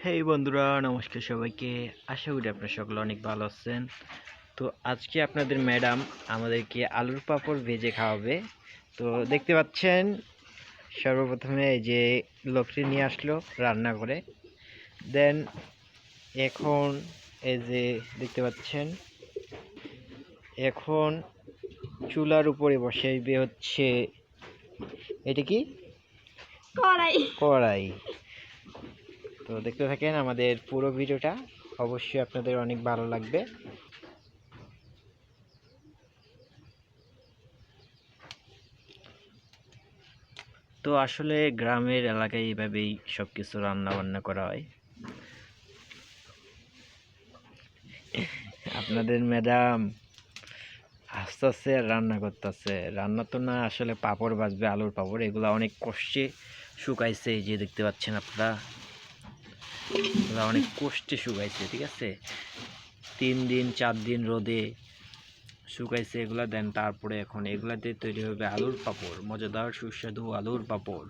হেই বন্ধুরা, নমস্কার সবাইকে। আশা করি আপনারা সকলে অনেক ভালো আছেন। তো আজকে আপনাদের ম্যাডাম আমাদেরকে আলুর পাঁপড় ভেজে খাওয়াবে। তো দেখতে পাচ্ছেন, সর্বপ্রথমে এই যে লোকটি নিয়ে আসলো রান্না করে। দেন এখন এই যে দেখতে পাচ্ছেন, এখন চুলার উপরে বসাইবে হচ্ছে, এটা কি কড়াই। তো দেখতে থাকেন আমাদের পুরো ভিডিওটা, অবশ্যই আপনাদের অনেক ভালো লাগবে। তো আসলে গ্রামের এলাকায় এইভাবেই সব কিছু রান্না বান্না করা হয়। আপনাদের ম্যাডাম আস্তে আস্তে রান্না করতেছে। রান্না তো না, আসলে পাঁপড় ভাজবে, আলুর পাঁপড়। এগুলা অনেক কষ্টে শুকাইছে, এই যে দেখতে পাচ্ছেন আপনারা, এগুলা অনেক কষ্টে শুকাইছে। ঠিক আছে, 3 দিন 4 দিন রোদে শুকাইছে এগুলা। দেন তারপরে এখন এগুলা দিয়ে তৈরি হবে আলুর পাঁপড়, মজাদার সুস্বাদু আলুর পাঁপড়।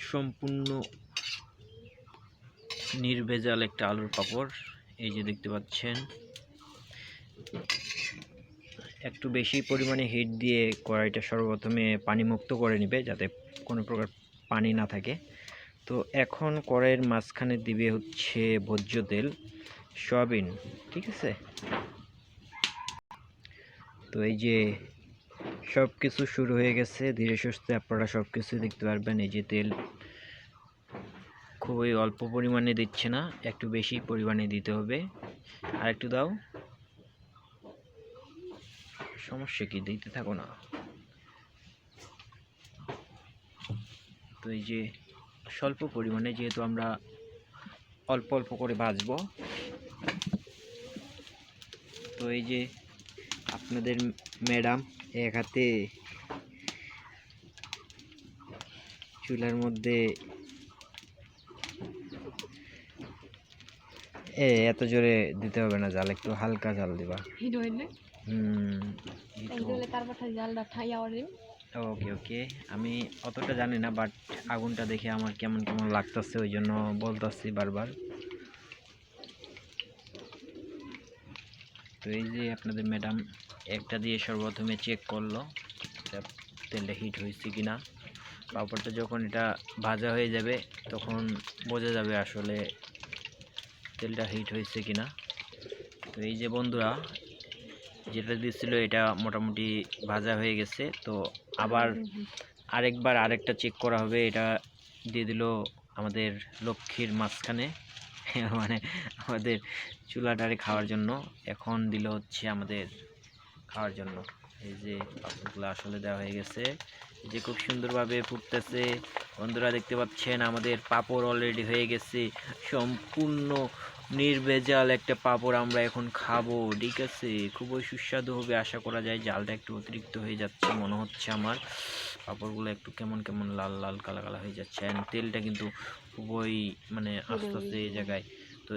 সম্পূর্ণ নির্ভেজাল একটা আলুর পাঁপড়। এই যে দেখতে পাচ্ছেন, একটু বেশি পরিমাণে হিট দিয়ে কড়াইটা সর্বপ্রথমে পানি মুক্ত করে নেবে, যাতে কোনো প্রকার পানি না থাকে। তো এখন কড়াইয়ের মাঝখানে দিবে হচ্ছে ভোজ্য তেল, সয়াবিন। ঠিক আছে, তো এই যে সব কিছু শুরু হয়ে গেছে ধীরে সুস্থে। আপনারা সব কিছু দেখতে পারবেন। এই যে তেল খুবই অল্প পরিমাণে দিচ্ছে না, একটু বেশি পরিমাণে দিতে হবে। আর একটু দাও, সমস্যা কি, দিতে থাকো না। তো এই যে স্বল্প পরিমাণে, যেহেতু আমরা অল্প অল্প করে ভাজবো। তো এই যে আপনাদের ম্যাডাম এক হাতে চুলার মধ্যে, এত জোরে দিতে হবে না জাল, একটু হালকা জাল দিবা। ওকে ওকে, আমি অতটা জানি না, বাট আগুনটা দেখে আমার কেমন কেমন লাগতেছে, ওই জন্য বলতেছি বারবার। তো এই যে আপনাদের ম্যাডাম একটা দিয়ে সর্বপ্রথমে চেক করলো তেলটা হিট হয়েছে কিনা। পাঁপড়টা যখন এটা ভাজা হয়ে যাবে তখন বোঝা যাবে আসলে তেলটা হিট হয়েছে কিনা। তো এই যে বন্ধুরা, যেটা দিয়েছিল এটা মোটামুটি ভাজা হয়ে গেছে। তো আবার আরেকবার আরেকটা চেক করা হবে। এটা দিয়ে দিল আমাদের লক্ষ্মীর মাঝখানে, মানে আমাদের চুলাটারে খাওয়ার জন্য। এখন দিল হচ্ছে আমাদের খাওয়ার জন্য। এই যে পাঁপড়গুলো আসলে দেওয়া হয়ে গেছে, যে খুব সুন্দরভাবে ফুটতেছে। বন্ধুরা দেখতে পাচ্ছেন আমাদের পাঁপড় অলরেডি হয়ে গেছে, সম্পূর্ণ নির্ভেজাল একটা পাঁপড় আমরা এখন খাবো। ঠিক আছে, খুবই সুস্বাদু হবে আশা করা যায়। জালটা একটু অতিরিক্ত হয়ে যাচ্ছে মনে হচ্ছে আমার, পাঁপড়গুলো একটু কেমন কেমন লাল লাল কালা কালা হয়ে যাচ্ছে। অ্যান্ড তেলটা কিন্তু খুবই মানে আস্তে আস্তে এই জায়গায়। তো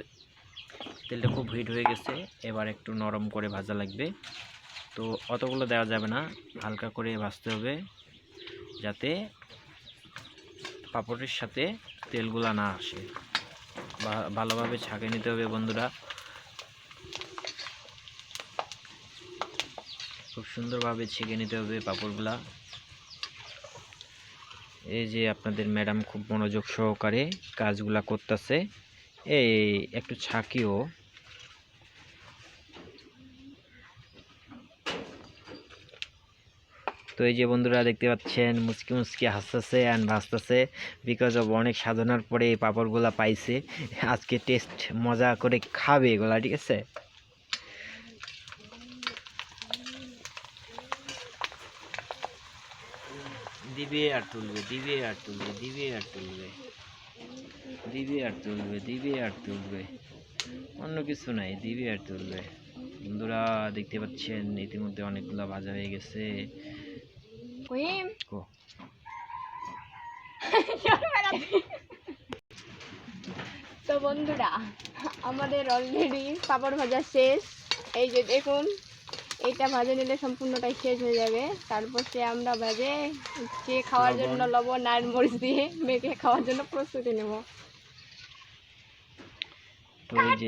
তেলটা খুব হিট হয়ে গেছে, এবার একটু নরম করে ভাজা লাগবে। তো অতগুলো দেওয়া যাবে না, হালকা করে ভাজতে হবে, যাতে পাঁপড়ের সাথে তেলগুলা না আসে। ভালোভাবে ছাঁকে নিতে হবে বন্ধুরা, খুব সুন্দরভাবে ছেঁকে নিতে হবে পাঁপড়গুলা। এই যে আপনাদের ম্যাডাম খুব মনোযোগ সহকারে কাজগুলা করতেছে। এই একটু ছাঁকিও। তো এই যে বন্ধুরা দেখতে পাচ্ছেন, মুচকি মুচকি হাসতেছে অ্যান্ড ভাসতেছে, বিকজ অফ অনেক সাধনার পরে এই পাঁপড়গুলা পাইছে। আজকে টেস্ট মজা করে খাবে এগুলা। ঠিক আছে, দিবে আর তুলবে, দিবে আর তুলবে, দিবে আর তুলবে, দিবে আর তুলবে, দিবে আর তুলবে, অন্য কিছু নাই, দিবে আর তুলবে। বন্ধুরা দেখতে পাচ্ছেন ইতিমধ্যে অনেকগুলা ভাজা হয়ে গেছে। তো বন্ধুরা, আমাদের অলরেডি পাপড় ভাজা শেষ। এই যে দেখুন, এইটা ভাজে নিলে সম্পূর্ণটাই শেষ হয়ে যাবে। তারপর সে আমরা ভাজে খাওয়ার জন্য লবণ আর মরিচ দিয়ে মেখে খাওয়ার জন্য প্রস্তুতি নেব। তো এই যে